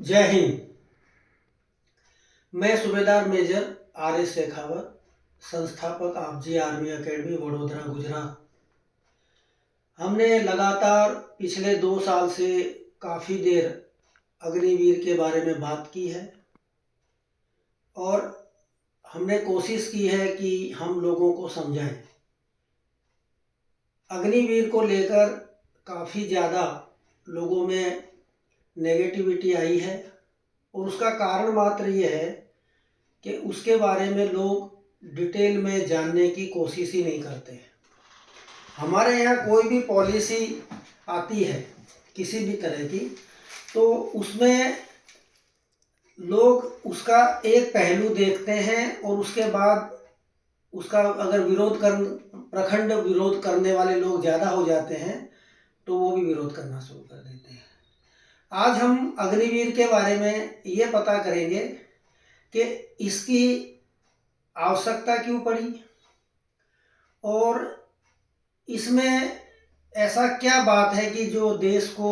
जय हिंद। मैं सूबेदार मेजर आर एस शेखावत, संस्थापक आपजी आर्मी एकेडमी वडोदरा गुजरात। हमने लगातार पिछले 2 साल से काफ़ी देर अग्निवीर के बारे में बात की है और हमने कोशिश की है कि हम लोगों को समझाएं। अग्निवीर को लेकर काफ़ी ज़्यादा लोगों में नेगेटिविटी आई है और उसका कारण मात्र ये है कि उसके बारे में लोग डिटेल में जानने की कोशिश ही नहीं करते हैं। हमारे यहाँ कोई भी पॉलिसी आती है किसी भी तरह की, तो उसमें लोग उसका एक पहलू देखते हैं और उसके बाद उसका अगर प्रखंड विरोध करने वाले लोग ज़्यादा हो जाते हैं तो वो भी विरोध करना शुरू कर देते हैं। आज हम अग्निवीर के बारे में ये पता करेंगे कि इसकी आवश्यकता क्यों पड़ी और इसमें ऐसा क्या बात है कि जो देश को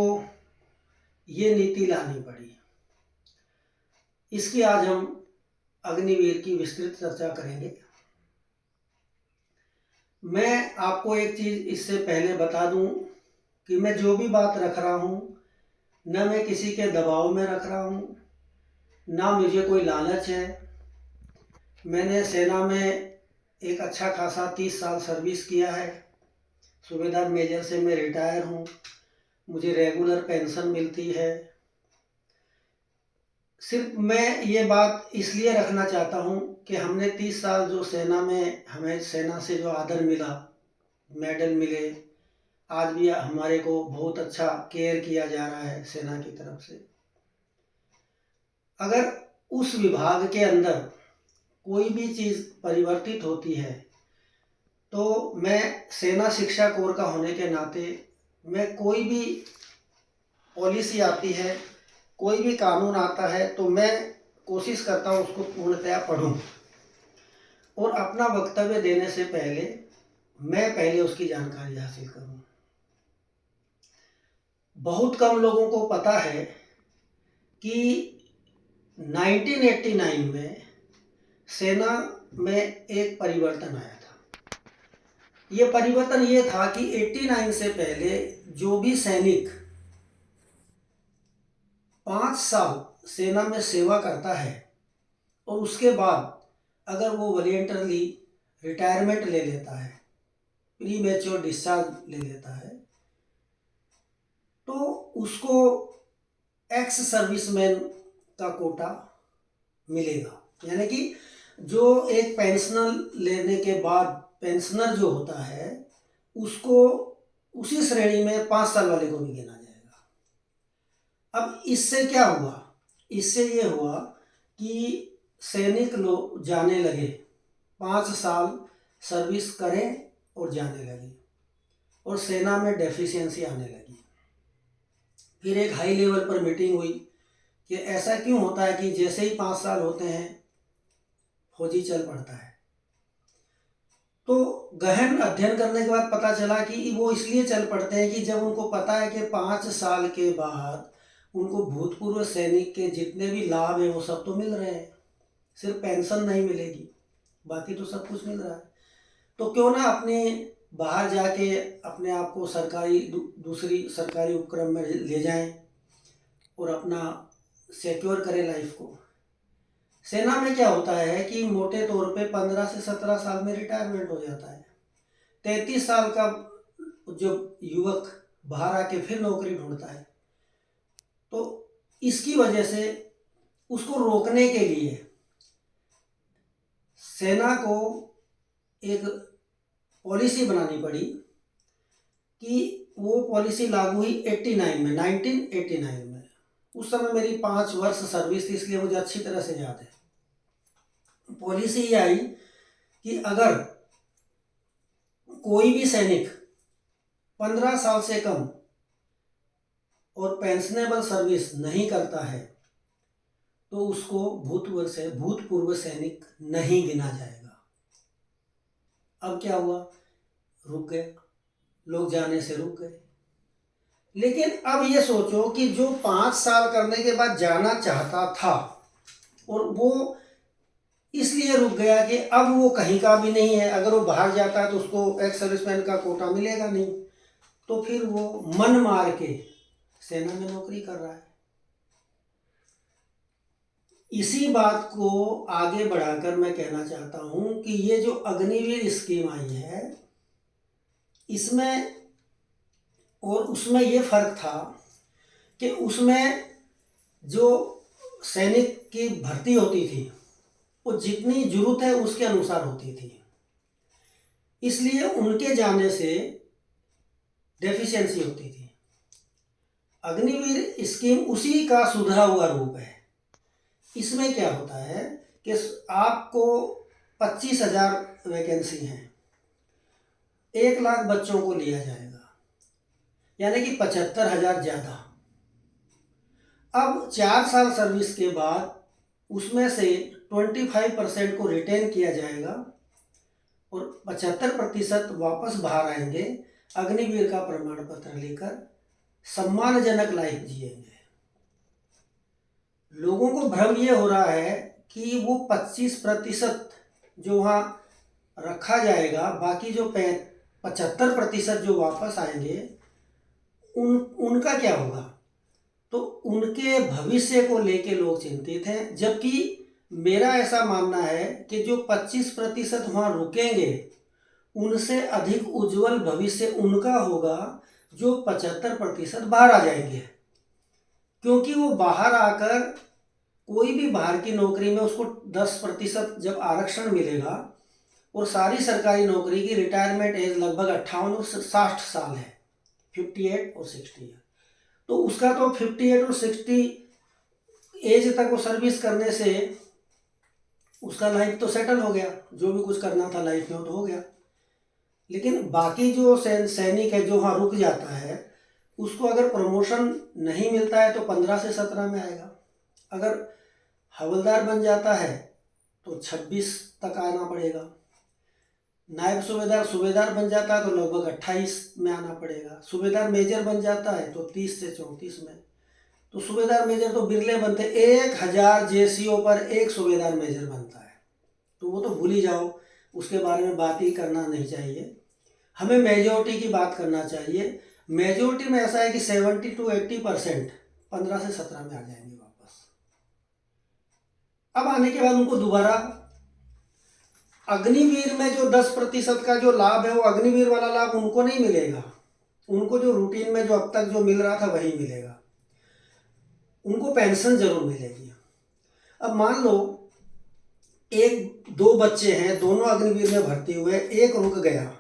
ये नीति लानी पड़ी। इसकी आज हम अग्निवीर की विस्तृत चर्चा करेंगे। मैं आपको एक चीज़ इससे पहले बता दूं कि मैं जो भी बात रख रहा हूं, न मैं किसी के दबाव में रख रहा हूं, ना मुझे कोई लालच है। मैंने सेना में एक अच्छा खासा 30 साल सर्विस किया है। सूबेदार मेजर से मैं रिटायर हूँ। मुझे रेगुलर पेंशन मिलती है। सिर्फ मैं ये बात इसलिए रखना चाहता हूँ कि हमने 30 साल जो सेना में, हमें सेना से जो आदर मिला, मेडल मिले, आज भी हमारे को बहुत अच्छा केयर किया जा रहा है सेना की तरफ से। अगर उस विभाग के अंदर कोई भी चीज़ परिवर्तित होती है तो मैं सेना शिक्षा कोर का होने के नाते मैं कोई भी पॉलिसी आती है, कोई भी कानून आता है तो मैं कोशिश करता हूँ उसको पूर्णतया पढूं और अपना वक्तव्य देने से पहले मैं पहले उसकी जानकारी हासिल करूं। बहुत कम लोगों को पता है कि 1989 में सेना में एक परिवर्तन आया था। ये परिवर्तन ये था कि 89 से पहले जो भी सैनिक 5 साल सेना में सेवा करता है और उसके बाद अगर वो वॉलंटरली रिटायरमेंट ले लेता है, प्री मैच्योर डिस्चार्ज ले लेता है, तो उसको एक्स सर्विसमैन का कोटा मिलेगा। यानी कि जो एक पेंशनर लेने के बाद पेंशनर जो होता है उसको उसी श्रेणी में 5 साल वाले को भी गिना जाएगा। अब इससे क्या हुआ? इससे ये हुआ कि सैनिक लोग जाने लगे, 5 साल सर्विस करें और जाने लगे और सेना में डेफिशिएंसी आने लगी। फिर एक हाई लेवल पर मीटिंग हुई कि ऐसा क्यों होता है कि जैसे ही 5 साल होते हैं फौजी चल पड़ता है। तो गहन अध्ययन करने के बाद पता चला कि वो इसलिए चल पड़ते हैं कि जब उनको पता है कि 5 साल के बाद उनको भूतपूर्व सैनिक के जितने भी लाभ हैं वो सब तो मिल रहे हैं, सिर्फ पेंशन नहीं मिलेगी, बाकी तो सब कुछ मिल रहा है। तो क्यों ना अपने बाहर जाके अपने आप को दूसरी सरकारी उपक्रम में ले जाएं और अपना सिक्योर करें लाइफ को। सेना में क्या होता है कि मोटे तौर पे 15 से 17 साल में रिटायरमेंट हो जाता है। 33 साल का जो युवक बाहर आके फिर नौकरी ढूंढता है। तो इसकी वजह से उसको रोकने के लिए सेना को एक पॉलिसी बनानी पड़ी कि वो पॉलिसी लागू हुई 1989 में। उस समय मेरी 5 वर्ष सर्विस थी, इसलिए मुझे अच्छी तरह से याद है। पॉलिसी ये आई कि अगर कोई भी सैनिक 15 साल से कम और पेंशनेबल सर्विस नहीं करता है तो उसको भूतपूर्व सैनिक नहीं गिना जाएगा। अब क्या हुआ? रुक गए, लोग जाने से रुक गए। लेकिन अब ये सोचो कि जो 5 साल करने के बाद जाना चाहता था और वो इसलिए रुक गया कि अब वो कहीं का भी नहीं है, अगर वो बाहर जाता है तो उसको एक्स सर्विसमैन का कोटा मिलेगा नहीं, तो फिर वो मन मार के सेना में नौकरी कर रहा है। इसी बात को आगे बढ़ाकर मैं कहना चाहता हूं कि ये जो अग्निवीर स्कीम आई है, इसमें और उसमें ये फर्क था कि उसमें जो सैनिक की भर्ती होती थी वो जितनी जरूरत है उसके अनुसार होती थी, इसलिए उनके जाने से डेफिशिएंसी होती थी। अग्निवीर स्कीम उसी का सुधरा हुआ रूप है। इसमें क्या होता है कि आपको 25,000 वैकेंसी हैं, 1 लाख बच्चों को लिया जाएगा, यानी कि 75,000 ज़्यादा। अब 4 साल सर्विस के बाद उसमें से 25% को रिटेन किया जाएगा और 75% वापस बाहर आएंगे, अग्निवीर का प्रमाण पत्र लेकर सम्मानजनक लाइफ जिएंगे। लोगों को भ्रम ये हो रहा है कि वो 25% जो वहाँ रखा जाएगा, बाकी जो 75% जो वापस आएंगे उनका क्या होगा। तो उनके भविष्य को लेके लोग चिंतित हैं, जबकि मेरा ऐसा मानना है कि जो 25% वहाँ रुकेंगे उनसे अधिक उज्जवल भविष्य उनका होगा जो 75% बाहर आ जाएंगे, क्योंकि वो बाहर आकर कोई भी बाहर की नौकरी में उसको 10% जब आरक्षण मिलेगा और सारी सरकारी नौकरी की रिटायरमेंट एज लगभग 58 और 60 साल है, 58 और 60 है, तो उसका तो 58 और 60 एज तक वो सर्विस करने से उसका लाइफ तो सेटल हो गया, जो भी कुछ करना था लाइफ में तो हो गया। लेकिन बाकी जो सैनिक है जो वहाँ रुक जाता है, उसको अगर प्रमोशन नहीं मिलता है तो 15 से 17 में आएगा, अगर हवलदार बन जाता है तो 26 तक आना पड़ेगा, नायब सूबेदार बन जाता है तो लगभग 28 में आना पड़ेगा, सूबेदार मेजर बन जाता है तो 30 से 34 में। तो सूबेदार मेजर तो बिरले बनते, 1000 जेसीओ पर एक सूबेदार मेजर बनता है, तो वो तो भूल ही जाओ, उसके बारे में बात ही करना नहीं चाहिए। हमें मेजोरिटी की बात करना चाहिए। मेजोरिटी में ऐसा है कि 70 to 80% 15 से 17 में आ जाएंगे वापस। अब आने के बाद उनको दोबारा अग्निवीर में जो 10% का जो लाभ है वो अग्निवीर वाला लाभ उनको नहीं मिलेगा, उनको जो रूटीन में जो अब तक जो मिल रहा था वही मिलेगा, उनको पेंशन जरूर मिलेगी। अब मान लो 1-2 बच्चे हैं, दोनों अग्निवीर में भर्ती हुए, एक रुक गया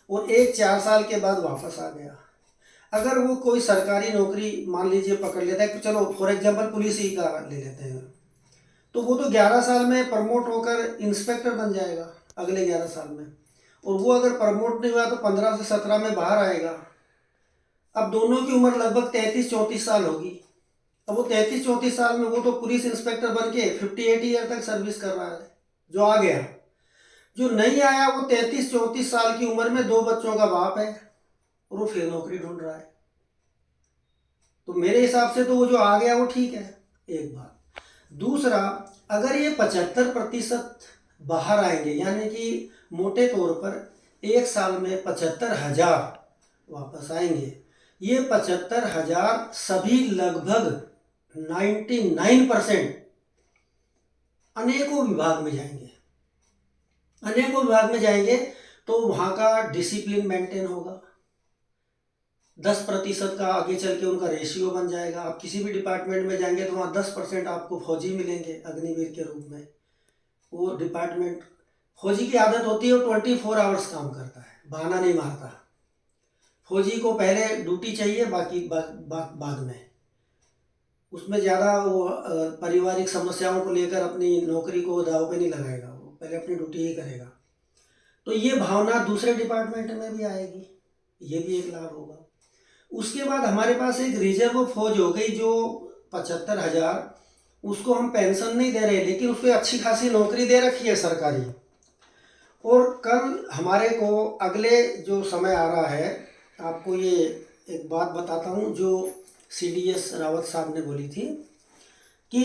और एक 4 साल के बाद वापस आ गया। अगर वो कोई सरकारी नौकरी मान लीजिए पकड़ लेता है, चलो फॉर एग्जांपल पुलिस ही का ले लेते हैं, तो वो तो 11 साल में प्रमोट होकर इंस्पेक्टर बन जाएगा अगले 11 साल में, और वो अगर प्रमोट नहीं हुआ तो 15 से 17 में बाहर आएगा। अब दोनों की उम्र लगभग 33-34 साल होगी। अब वो 33-34 साल में वो तो पुलिस इंस्पेक्टर बन के 58 ईयर तक सर्विस कर रहा है, जो आ गया। जो नहीं आया वो 33-34 साल की उम्र में 2 बच्चों का बाप है और वो फिर नौकरी ढूंढ रहा है। तो मेरे हिसाब से तो वो जो आ गया वो ठीक है, एक बात। दूसरा, अगर ये 75% बाहर आएंगे, यानी कि मोटे तौर पर 1 साल में 75,000 वापस आएंगे, ये 75,000 सभी लगभग 99% अनेकों विभाग में जाएंगे। अनेकों विभाग में जाएंगे तो वहाँ का डिसिप्लिन मेंटेन होगा, 10% का आगे चल के उनका रेशियो बन जाएगा। आप किसी भी डिपार्टमेंट में जाएंगे तो वहाँ 10% आपको फौजी मिलेंगे अग्निवीर के रूप में। वो डिपार्टमेंट, फौजी की आदत होती है वो 24 आवर्स काम करता है, बहाना नहीं मारता। फौजी को पहले ड्यूटी चाहिए, बाकी बाद में। उसमें ज़्यादा वो पारिवारिक समस्याओं को लेकर अपनी नौकरी को दाव पे नहीं लगाएगा, वो पहले अपनी ड्यूटी ही करेगा। तो ये भावना दूसरे डिपार्टमेंट में भी आएगी, ये भी एक लाभ होगा। उसके बाद हमारे पास एक रिजर्व फौज हो गई जो 75,000, उसको हम पेंशन नहीं दे रहे लेकिन उसको अच्छी खासी नौकरी दे रखी है सरकारी। और कल हमारे को अगले जो समय आ रहा है, आपको ये एक बात बताता हूँ जो CDS रावत साहब ने बोली थी कि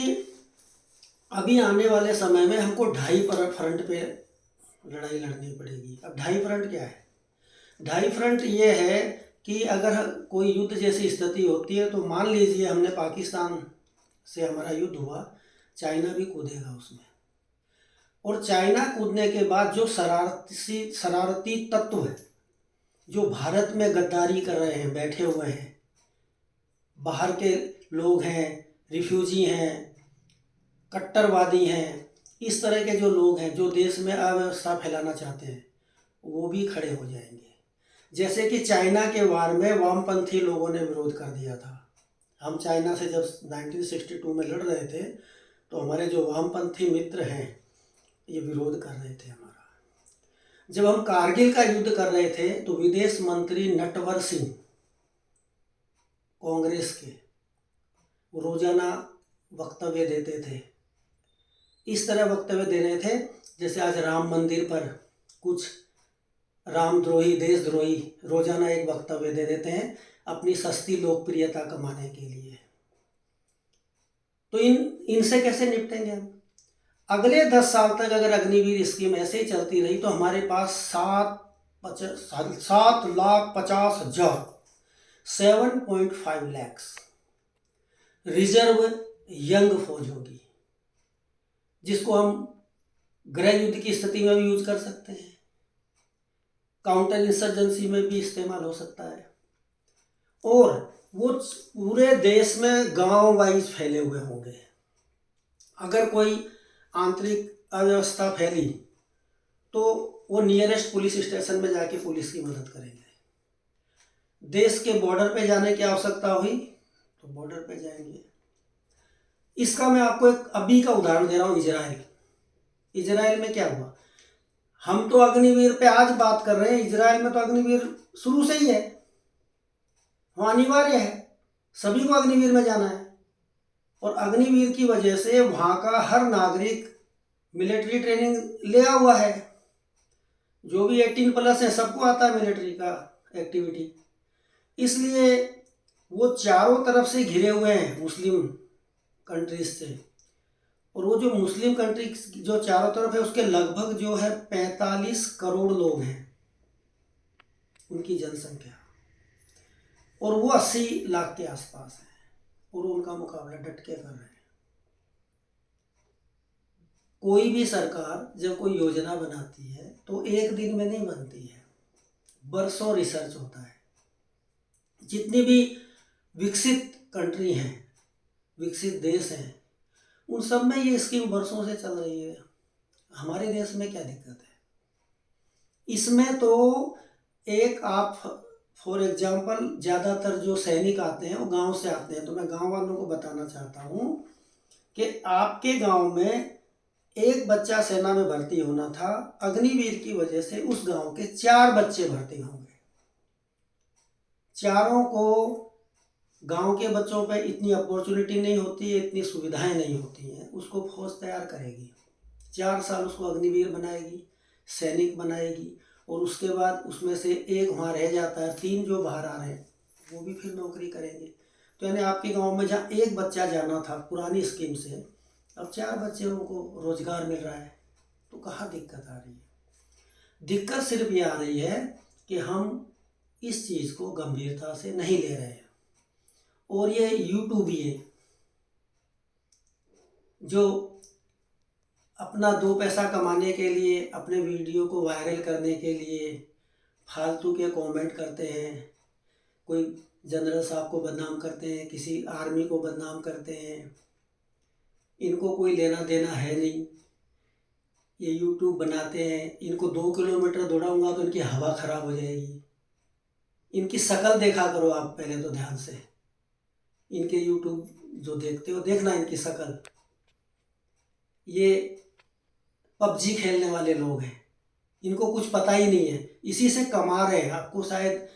अभी आने वाले समय में हमको 2.5 फ्रंट पे लड़ाई लड़नी पड़ेगी। अब 2.5 फ्रंट क्या है? 2.5 फ्रंट ये है कि अगर कोई युद्ध जैसी स्थिति होती है तो मान लीजिए हमने पाकिस्तान से हमारा युद्ध हुआ, चाइना भी कूदेगा उसमें, और चाइना कूदने के बाद जो शरारती तत्व है जो भारत में गद्दारी कर रहे हैं, बैठे हुए हैं, बाहर के लोग हैं, रिफ्यूजी हैं, कट्टरवादी हैं, इस तरह के जो लोग हैं जो देश में अव्यवस्था फैलाना चाहते हैं, वो भी खड़े हो जाएंगे। जैसे कि चाइना के वार में वामपंथी लोगों ने विरोध कर दिया था। हम चाइना से जब 1962 में लड़ रहे थे तो हमारे जो वामपंथी मित्र हैं ये विरोध कर रहे थे हमारा। जब हम कारगिल का युद्ध कर रहे थे तो विदेश मंत्री नटवर सिंह कांग्रेस के, वो रोजाना वक्तव्य देते थे। इस तरह वक्तव्य दे रहे थे जैसे आज राम मंदिर पर कुछ रामद्रोही, देशद्रोही रोजाना एक वक्तव्य दे देते हैं अपनी सस्ती लोकप्रियता कमाने के लिए। तो इनसे कैसे निपटेंगे हम? अगले 10 साल तक अगर अग्निवीर स्कीम ऐसे ही चलती रही तो हमारे पास 7,50,000 7.5 लाख रिजर्व यंग फौज होगी, जिसको हम गृह युद्ध की स्थिति में भी यूज कर सकते हैं, काउंटर इंसर्जेंसी में भी इस्तेमाल हो सकता है, और वो पूरे देश में गांव वाइज फैले हुए होंगे। अगर कोई आंतरिक अव्यवस्था फैली तो वो नियरेस्ट पुलिस स्टेशन में जाके पुलिस की मदद करेंगे। देश के बॉर्डर पे जाने की आवश्यकता हुई तो बॉर्डर पे जाएंगे। इसका मैं आपको एक अभी का उदाहरण दे रहा हूँ। इजराइल में क्या हुआ? हम तो अग्निवीर पे आज बात कर रहे हैं, इजराइल में तो अग्निवीर शुरू से ही है, वहाँ अनिवार्य है, सभी को अग्निवीर में जाना है। और अग्निवीर की वजह से वहाँ का हर नागरिक मिलिट्री ट्रेनिंग लिया हुआ है। जो भी 18+ है सबको आता है मिलिट्री का एक्टिविटी। इसलिए वो चारों तरफ से घिरे हुए हैं मुस्लिम कंट्रीज से, और वो जो मुस्लिम कंट्री जो चारों तरफ है उसके लगभग जो है 45 करोड़ लोग हैं उनकी जनसंख्या, और वो 80 लाख के आसपास है, और उनका मुकाबला डट के कर रहे हैं। कोई भी सरकार जब कोई योजना बनाती है तो एक दिन में नहीं बनती है, बरसों रिसर्च होता है। जितनी भी विकसित कंट्री हैं, विकसित देश हैं, उन सब में ये स्कीम बरसों से चल रही है। हमारे देश में क्या दिक्कत है? इसमें तो एक आप फॉर एग्जाम्पल ज़्यादातर जो सैनिक आते हैं वो गांव से आते हैं, तो मैं गांव वालों को बताना चाहता हूँ कि आपके गांव में एक बच्चा सेना में भर्ती होना था, अग्निवीर की वजह से उस गांव के 4 बच्चे भर्ती होंगे। चारों को गांव के बच्चों पे इतनी अपॉर्चुनिटी नहीं होती है, इतनी सुविधाएं नहीं होती हैं। उसको फौज तैयार करेगी, 4 साल उसको अग्निवीर बनाएगी, सैनिक बनाएगी, और उसके बाद उसमें से एक वहाँ रह जाता है, 3 जो बाहर आ रहे हैं वो भी फिर नौकरी करेंगे। तो यानी आपके गांव में जहाँ एक बच्चा जाना था पुरानी स्कीम से, अब 4 बच्चों को रोजगार मिल रहा है। तो कहाँ दिक्कत आ रही है? दिक्कत सिर्फ ये आ रही है कि हम इस चीज़ को गंभीरता से नहीं ले रहे हैं। और ये यूट्यूबिए जो अपना 2 पैसा कमाने के लिए, अपने वीडियो को वायरल करने के लिए फालतू के कमेंट करते हैं, कोई जनरल साहब को बदनाम करते हैं, किसी आर्मी को बदनाम करते हैं, इनको कोई लेना देना है नहीं, ये यूट्यूब बनाते हैं। इनको 2 किलोमीटर दौड़ाऊंगा तो इनकी हवा खराब हो जाएगी। इनकी शक्ल देखा करो आप पहले तो ध्यान से, इनके यूट्यूब जो देखते हो देखना इनकी शक्ल। ये पबजी खेलने वाले लोग हैं, इनको कुछ पता ही नहीं है, इसी से कमा रहे हैं। आपको शायद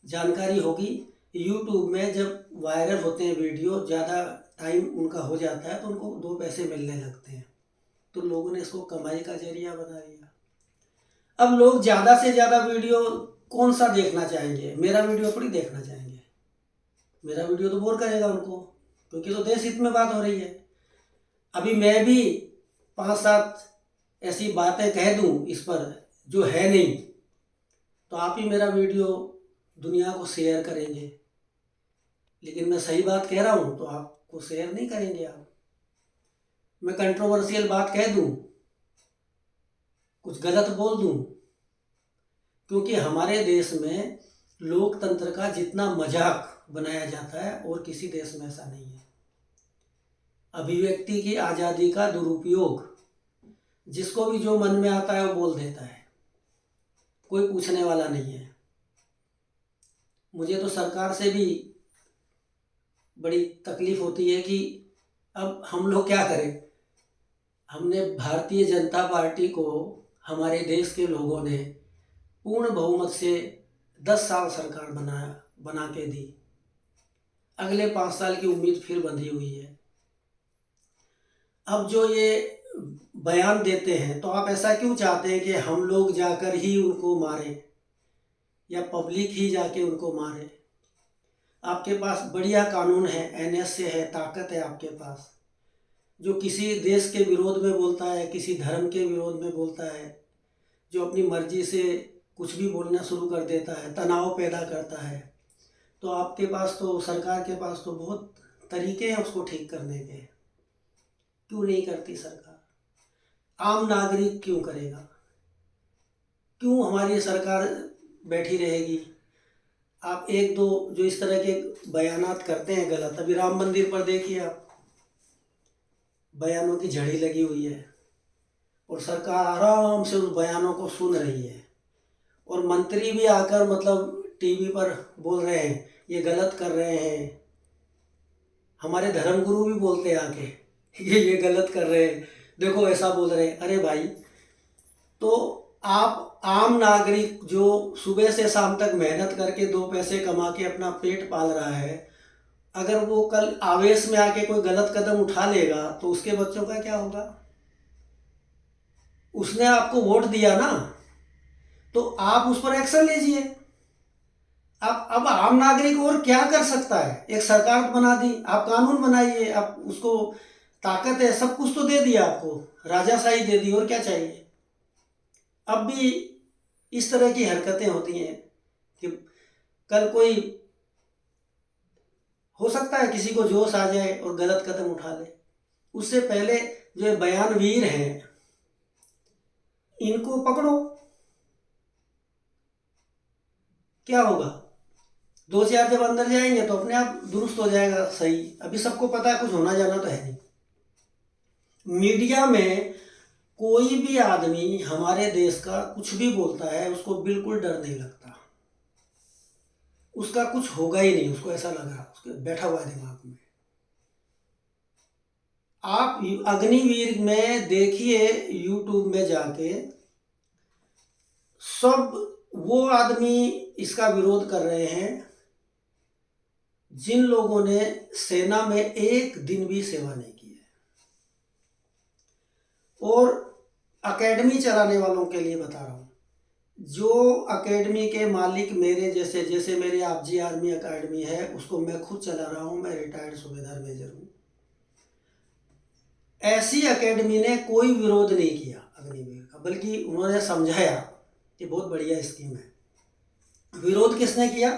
जानकारी होगी, यूट्यूब में जब वायरल होते हैं वीडियो, ज़्यादा टाइम उनका हो जाता है तो उनको 2 पैसे मिलने लगते हैं। तो लोगों ने इसको कमाई का जरिया बना लिया। अब लोग ज़्यादा से ज़्यादा वीडियो कौन सा देखना चाहेंगे? मेरा वीडियो थोड़ी देखना चाहेंगे। मेरा वीडियो तो बोर करेगा उनको, क्योंकि तो देश हित में बात हो रही है। अभी मैं भी 5-7 ऐसी बातें कह दूं इस पर जो है नहीं, तो आप ही मेरा वीडियो दुनिया को शेयर करेंगे। लेकिन मैं सही बात कह रहा हूँ तो आपको शेयर नहीं करेंगे आप। मैं कंट्रोवर्शियल बात कह दूं, कुछ गलत बोल दूं, क्योंकि हमारे देश में लोकतंत्र का जितना मजाक बनाया जाता है और किसी देश में ऐसा नहीं है। अभिव्यक्ति की आज़ादी का दुरुपयोग, जिसको भी जो मन में आता है वो बोल देता है, कोई पूछने वाला नहीं है। मुझे तो सरकार से भी बड़ी तकलीफ होती है कि अब हम लोग क्या करें। हमने भारतीय जनता पार्टी को हमारे देश के लोगों ने पूर्ण बहुमत से 10 साल सरकार बना के दी। अगले 5 साल की उम्मीद फिर बंधी हुई है। अब जो ये बयान देते हैं, तो आप ऐसा क्यों चाहते हैं कि हम लोग जाकर ही उनको मारें या पब्लिक ही जाके उनको मारे? आपके पास बढ़िया कानून है, NSA है, ताकत है आपके पास। जो किसी देश के विरोध में बोलता है, किसी धर्म के विरोध में बोलता है, जो अपनी मर्जी से कुछ भी बोलना शुरू कर देता है, तनाव पैदा करता है, तो आपके पास तो, सरकार के पास तो बहुत तरीके हैं उसको ठीक करने के। क्यों नहीं करती सरकार? आम नागरिक क्यों करेगा? क्यों हमारी सरकार बैठी रहेगी? आप एक दो जो इस तरह के बयानात करते हैं गलत, अभी राम मंदिर पर देखिए आप, बयानों की झड़ी लगी हुई है और सरकार आराम से उस बयानों को सुन रही है। और मंत्री भी आकर मतलब टीवी पर बोल रहे हैं ये गलत कर रहे हैं। हमारे धर्मगुरु भी बोलते हैं आके ये गलत कर रहे हैं, देखो ऐसा बोल रहे हैं। अरे भाई, तो आप आम नागरिक जो सुबह से शाम तक मेहनत करके 2 पैसे कमा के अपना पेट पाल रहा है, अगर वो कल आवेश में आके कोई गलत कदम उठा लेगा तो उसके बच्चों का क्या होगा? उसने आपको वोट दिया ना, तो आप उस पर एक्शन लीजिए। अब आम नागरिक और क्या कर सकता है? एक सरकार बना दी, आप कानून बनाइए, आप उसको ताकत है, सब कुछ तो दे दिया आपको, राजाशाही दे दी, और क्या चाहिए? अब भी इस तरह की हरकतें होती हैं कि कल कोई, हो सकता है किसी को जोश आ जाए और गलत कदम उठा ले। उससे पहले जो बयानवीर हैं इनको पकड़ो। क्या होगा? 2-4 जब अंदर जाएंगे तो अपने आप दुरुस्त हो जाएगा, सही। अभी सबको पता है कुछ होना जाना तो है नहीं। मीडिया में कोई भी आदमी हमारे देश का कुछ भी बोलता है, उसको बिल्कुल डर नहीं लगता। उसका कुछ होगा ही नहीं, उसको ऐसा लग रहा, उसके बैठा हुआ है दिमाग में। आप अग्निवीर में देखिए, यूट्यूब में जाके, सब वो आदमी इसका विरोध कर रहे हैं जिन लोगों ने सेना में एक दिन भी सेवा नहीं की है। और एकेडमी चलाने वालों के लिए बता रहा हूँ, जो एकेडमी के मालिक मेरे जैसे मेरे आपजी आर्मी एकेडमी है, उसको मैं खुद चला रहा हूँ, मैं रिटायर्ड सूबेदार मेजर हूँ। ऐसी एकेडमी ने कोई विरोध नहीं किया अग्निवीर का, बल्कि उन्होंने समझाया कि बहुत बढ़िया स्कीम है। विरोध किसने किया?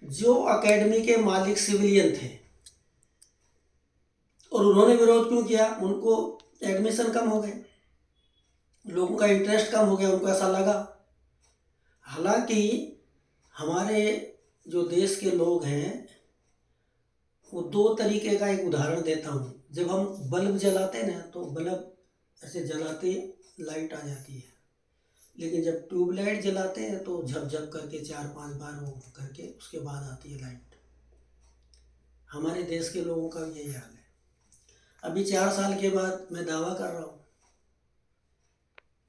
जो एकेडमी के मालिक सिविलियन थे। और उन्होंने विरोध क्यों किया? उनको एडमिशन कम हो गए, लोगों का इंटरेस्ट कम हो गया, उनको ऐसा लगा। हालांकि हमारे जो देश के लोग हैं, वो 2 तरीके का एक उदाहरण देता हूँ। जब हम बल्ब जलाते हैं ना, तो बल्ब ऐसे जलाते लाइट आ जाती है, लेकिन जब ट्यूबलाइट जलाते हैं तो झप झप करके 4-5 बार वो करके उसके बाद आती है लाइट। हमारे देश के लोगों का भी यही हाल है। अभी 4 साल के बाद मैं दावा कर रहा हूँ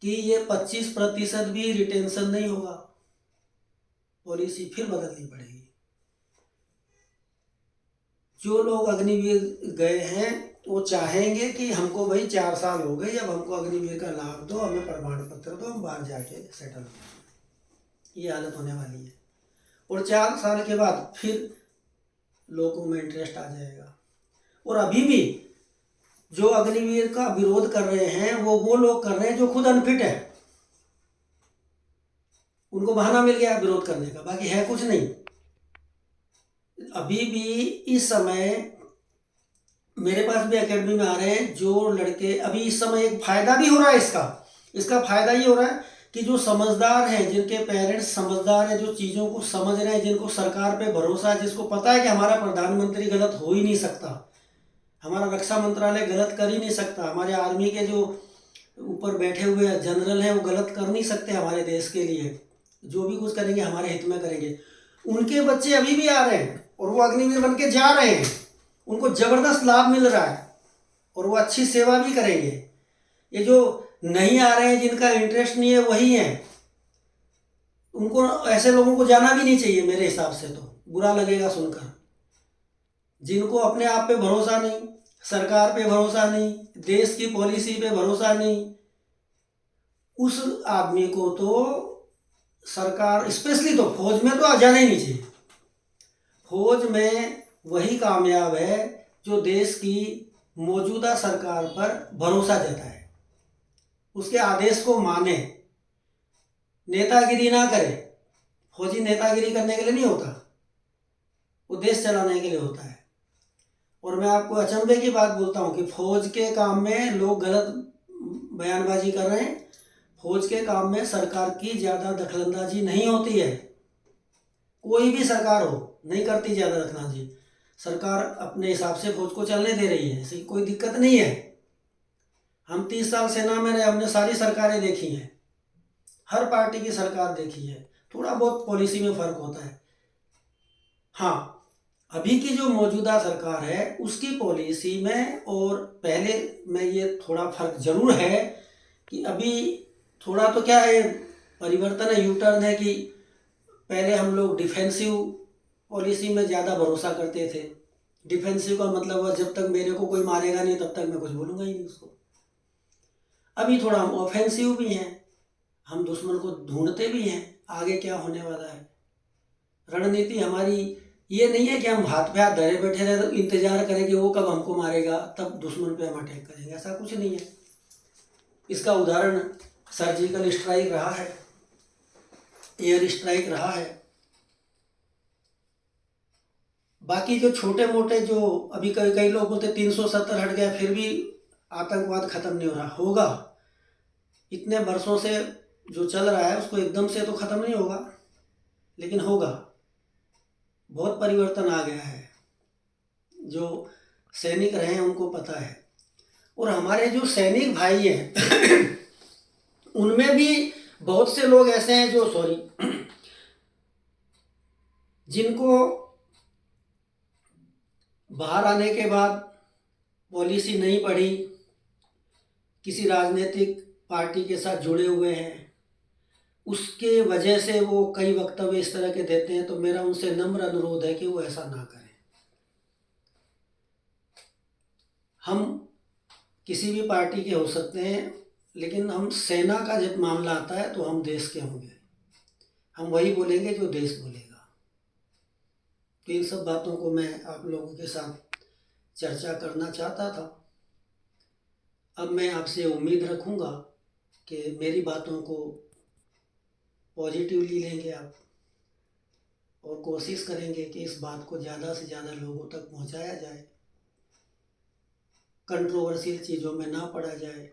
कि ये 25% भी रिटेंशन नहीं होगा, पॉलिसी फिर बदलनी पड़ेगी। जो लोग अग्निवीर गए हैं वो चाहेंगे कि हमको भाई 4 साल हो गए, अब हमको अग्निवीर का लाभ दो, हमें प्रमाण पत्र दो, हम बाहर जाके सेटल हो। ये हालत होने वाली है। और 4 साल के बाद फिर लोगों में इंटरेस्ट आ जाएगा। और अभी भी जो अग्निवीर का विरोध कर रहे हैं वो लोग कर रहे हैं जो खुद अनफिट है। उनको बहाना मिल गया विरोध करने का, बाकी है कुछ नहीं। अभी भी इस समय मेरे पास भी एकेडमी में आ रहे हैं जो लड़के, अभी इस समय एक फायदा भी हो रहा है इसका फायदा ये हो रहा है कि जो समझदार हैं, जिनके पेरेंट्स समझदार हैं, जो चीज़ों को समझ रहे हैं, जिनको सरकार पे भरोसा है, जिसको पता है कि हमारा प्रधानमंत्री गलत हो ही नहीं सकता, हमारा रक्षा मंत्रालय गलत कर ही नहीं सकता, हमारे आर्मी के जो ऊपर बैठे हुए जनरल हैं वो गलत कर नहीं सकते हमारे देश के लिए, जो भी कुछ करेंगे हमारे हित में करेंगे। उनके बच्चे अभी भी आ रहे हैं और वो अग्निवीर बन के जा रहे हैं, उनको ज़बरदस्त लाभ मिल रहा है और वो अच्छी सेवा भी करेंगे। ये जो नहीं आ रहे हैं, जिनका इंटरेस्ट नहीं है, वही हैं। उनको, ऐसे लोगों को जाना भी नहीं चाहिए मेरे हिसाब से, तो बुरा लगेगा सुनकर। जिनको अपने आप पे भरोसा नहीं, सरकार पे भरोसा नहीं, देश की पॉलिसी पे भरोसा नहीं, उस आदमी को तो सरकार, स्पेशली तो फौज में तो आ जाना ही नहीं चाहिए। फौज में वही कामयाब है जो देश की मौजूदा सरकार पर भरोसा जताए, उसके आदेश को माने, नेतागिरी ना करे। फौजी नेतागिरी करने के लिए नहीं होता, वो देश चलाने के लिए होता है। और मैं आपको अचंभे की बात बोलता हूँ कि फौज के काम में लोग गलत बयानबाजी कर रहे हैं। फौज के काम में सरकार की ज़्यादा दखलंदाजी नहीं होती है, कोई भी सरकार हो नहीं करती ज़्यादा दखलंदाजी। सरकार अपने हिसाब से फौज को चलने दे रही है, ऐसी कोई दिक्कत नहीं है। हम 30 साल सेना में रहे, हमने सारी सरकारें देखी हैं, हर पार्टी की सरकार देखी है। थोड़ा बहुत पॉलिसी में फ़र्क होता है। हाँ, अभी की जो मौजूदा सरकार है उसकी पॉलिसी में और पहले में ये थोड़ा फर्क जरूर है कि अभी थोड़ा तो क्या है, परिवर्तन है, यू टर्न है कि पहले हम लोग डिफेंसिव पॉलिसी में ज़्यादा भरोसा करते थे। डिफेंसिव का मतलब हुआ जब तक मेरे को कोई मारेगा नहीं तब तक मैं कुछ बोलूँगा ही नहीं उसको। अभी थोड़ा हम ऑफेंसिव भी हैं, हम दुश्मन को ढूंढते भी हैं आगे क्या होने वाला है। रणनीति हमारी ये नहीं है कि हम हाथ पे हाथ धरे बैठे रहे तो इंतजार करें कि वो कब हमको मारेगा तब दुश्मन पे हम अटैक करेंगे, ऐसा कुछ नहीं है। इसका उदाहरण सर्जिकल स्ट्राइक रहा है, एयर स्ट्राइक रहा है। बाकी जो छोटे मोटे, जो अभी कई कई लोग बोलते 370 हट गया फिर भी आतंकवाद खत्म नहीं हो रहा, होगा। इतने वर्षों से जो चल रहा है उसको एकदम से तो खत्म नहीं होगा, लेकिन होगा। बहुत परिवर्तन आ गया है, जो सैनिक रहे हैं उनको पता है। और हमारे जो सैनिक भाई हैं उनमें भी बहुत से लोग ऐसे हैं जो जिनको बाहर आने के बाद पॉलिसी नहीं पढ़ी, किसी राजनीतिक पार्टी के साथ जुड़े हुए हैं, उसके वजह से वो कई वक्तव्य इस तरह के देते हैं। तो मेरा उनसे नम्र अनुरोध है कि वो ऐसा ना करें। हम किसी भी पार्टी के हो सकते हैं, लेकिन हम सेना का जब मामला आता है तो हम देश के होंगे, हम वही बोलेंगे जो देश बोलेगा। तो इन सब बातों को मैं आप लोगों के साथ चर्चा करना चाहता था। अब मैं आपसे उम्मीद रखूँगा कि मेरी बातों को पॉजिटिवली लेंगे आप, और कोशिश करेंगे कि इस बात को ज़्यादा से ज़्यादा लोगों तक पहुंचाया जाए, कंट्रोवर्शियल चीज़ों में ना पड़ा जाए।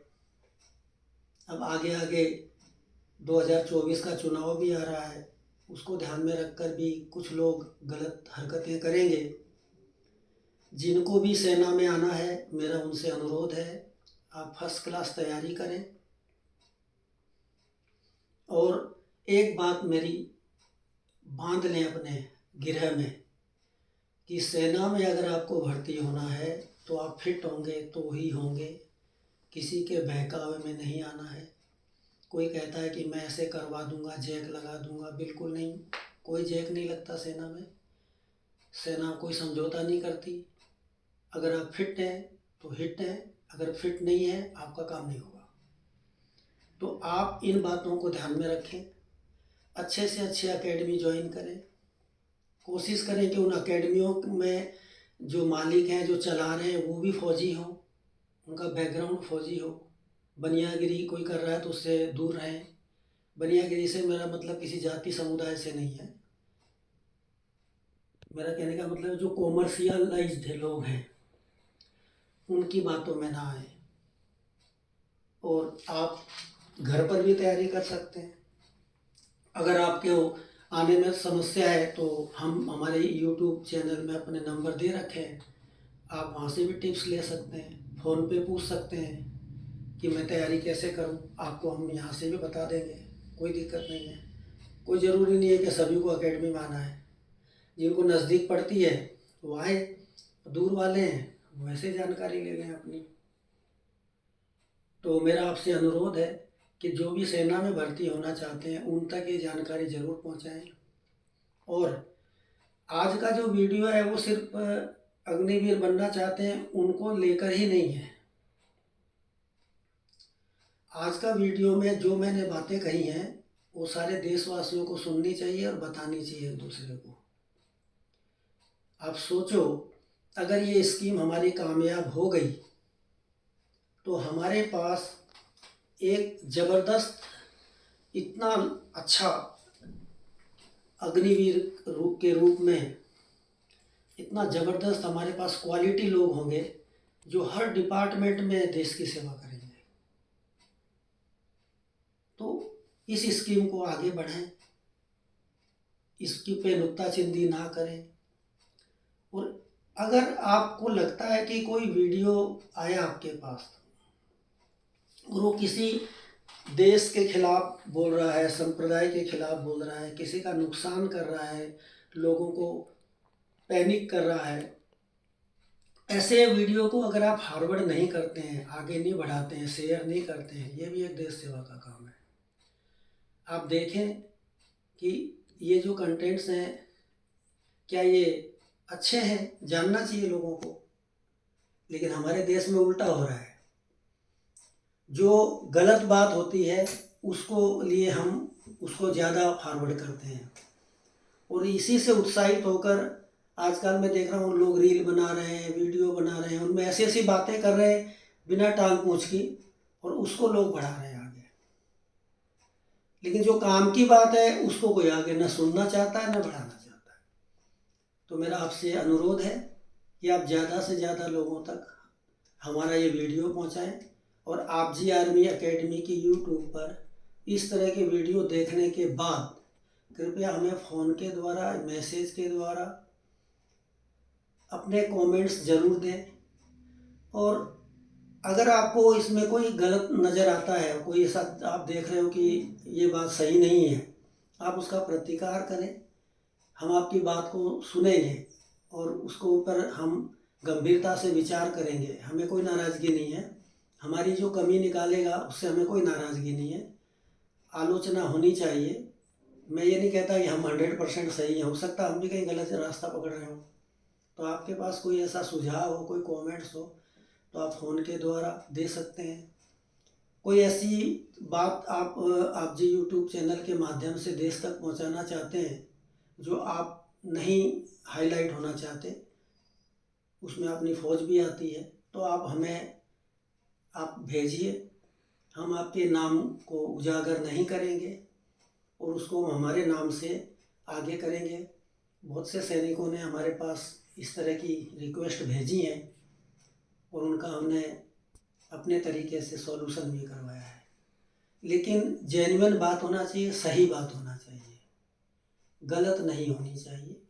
अब आगे आगे 2024 का चुनाव भी आ रहा है, उसको ध्यान में रखकर भी कुछ लोग गलत हरकतें करेंगे। जिनको भी सेना में आना है मेरा उनसे अनुरोध है, आप फर्स्ट क्लास तैयारी करें। और एक बात मेरी बांध लें अपने गिरह में कि सेना में अगर आपको भर्ती होना है तो आप फिट होंगे तो ही होंगे, किसी के बहकावे में नहीं आना है। कोई कहता है कि मैं ऐसे करवा दूंगा, जैक लगा दूंगा, बिल्कुल नहीं, कोई जैक नहीं लगता सेना में। सेना कोई समझौता नहीं करती। अगर आप फिट हैं तो हिट हैं, अगर फिट नहीं है आपका काम नहीं होगा। तो आप इन बातों को ध्यान में रखें, अच्छे से अच्छी एकेडमी ज्वाइन करें, कोशिश करें कि उन अकेडमियों में जो मालिक हैं, जो चला रहे हैं, वो भी फ़ौजी हों, उनका बैकग्राउंड फ़ौजी हो। बनियागिरी कोई कर रहा है तो उससे दूर रहें। बनियागिरी से मेरा मतलब किसी जाति समुदाय से नहीं है। मेरा कहने का मतलब जो कॉमर्शियलाइज्ड लोग हैं उनकी बातों में ना आए। और आप घर पर भी तैयारी कर सकते हैं। अगर आपके आने में समस्या है तो हम हमारे यूट्यूब चैनल में अपने नंबर दे रखे हैं, आप वहाँ से भी टिप्स ले सकते हैं, फ़ोन पे पूछ सकते हैं कि मैं तैयारी कैसे करूँ, आपको हम यहाँ से भी बता देंगे, कोई दिक्कत नहीं है। कोई ज़रूरी नहीं है कि सभी को एकेडमी में आना है। जिनको नज़दीक पड़ती है वो आए, दूर वाले हैं वो ऐसे जानकारी ले लें अपनी। तो मेरा आपसे अनुरोध है कि जो भी सेना में भर्ती होना चाहते हैं उन तक ये जानकारी ज़रूर पहुंचाएं। और आज का जो वीडियो है वो सिर्फ अग्निवीर बनना चाहते हैं उनको लेकर ही नहीं है। आज का वीडियो में जो मैंने बातें कही हैं वो सारे देशवासियों को सुननी चाहिए और बतानी चाहिए एक दूसरे को। आप सोचो, अगर ये स्कीम हमारी कामयाब हो गई तो हमारे पास एक ज़बरदस्त, इतना अच्छा अग्निवीर रूप के रूप में इतना ज़बरदस्त हमारे पास क्वालिटी लोग होंगे जो हर डिपार्टमेंट में देश की सेवा करेंगे। तो इस स्कीम को आगे बढ़ाएं, इसकी पे नुक्ताचीनी ना करें। और अगर आपको लगता है कि कोई वीडियो आया आपके पास और वो किसी देश के खिलाफ बोल रहा है, संप्रदाय के खिलाफ बोल रहा है, किसी का नुकसान कर रहा है, लोगों को पैनिक कर रहा है, ऐसे वीडियो को अगर आप फॉरवर्ड नहीं करते हैं, आगे नहीं बढ़ाते हैं, शेयर नहीं करते हैं, ये भी एक देश सेवा का काम है। आप देखें कि ये जो कंटेंट्स हैं क्या ये अच्छे हैं, जानना चाहिए लोगों को। लेकिन हमारे देश में उल्टा हो रहा है, जो गलत बात होती है उसको लिए हम उसको ज़्यादा फॉरवर्ड करते हैं। और इसी से उत्साहित होकर आजकल मैं देख रहा हूँ लोग रील बना रहे हैं, वीडियो बना रहे हैं, उनमें ऐसी ऐसी बातें कर रहे हैं बिना टांग पूछ की, और उसको लोग बढ़ा रहे हैं आगे। लेकिन जो काम की बात है उसको कोई आगे न सुनना चाहता है न बढ़ाना चाहता है। तो मेरा आपसे अनुरोध है कि आप ज़्यादा से ज़्यादा लोगों तक हमारा ये वीडियो पहुँचाएँ। और आप जी आर्मी एकेडमी की यूट्यूब पर इस तरह के वीडियो देखने के बाद कृपया हमें फ़ोन के द्वारा, मैसेज के द्वारा अपने कमेंट्स ज़रूर दें। और अगर आपको इसमें कोई गलत नज़र आता है, कोई ऐसा आप देख रहे हो कि ये बात सही नहीं है, आप उसका प्रतिकार करें। हम आपकी बात को सुनेंगे और उसको ऊपर हम गंभीरता से विचार करेंगे। हमें कोई नाराज़गी नहीं है, हमारी जो कमी निकालेगा उससे हमें कोई नाराज़गी नहीं है। आलोचना होनी चाहिए। मैं ये नहीं कहता कि हम 100% सही हैं, हो सकता हम भी कहीं गलत रास्ता पकड़ रहे हो। तो आपके पास कोई ऐसा सुझाव हो, कोई कमेंट्स हो तो आप फ़ोन के द्वारा दे सकते हैं। कोई ऐसी बात आप जी यूट्यूब चैनल के माध्यम से देश तक पहुंचाना चाहते हैं जो आप नहीं हाईलाइट होना चाहते, उसमें अपनी फ़ौज भी आती है, तो आप हमें आप भेजिए। हम आपके नाम को उजागर नहीं करेंगे और उसको हमारे नाम से आगे करेंगे। बहुत से सैनिकों ने हमारे पास इस तरह की रिक्वेस्ट भेजी हैं और उनका हमने अपने तरीके से सॉल्यूशन भी करवाया है। लेकिन जेन्युइन बात होना चाहिए, सही बात होना चाहिए, गलत नहीं होनी चाहिए।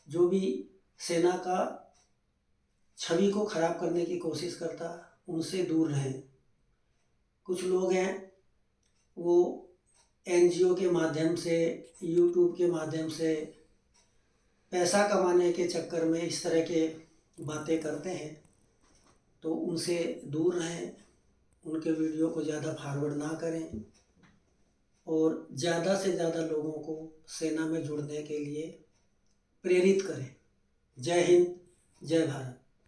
जो भी सेना का छवि को ख़राब करने की कोशिश करता उनसे दूर रहें। कुछ लोग हैं वो एनजीओ के माध्यम से, यूट्यूब के माध्यम से पैसा कमाने के चक्कर में इस तरह के बातें करते हैं, तो उनसे दूर रहें, उनके वीडियो को ज़्यादा फॉरवर्ड ना करें और ज़्यादा से ज़्यादा लोगों को सेना में जुड़ने के लिए प्रेरित करें। जय हिंद, जय भारत।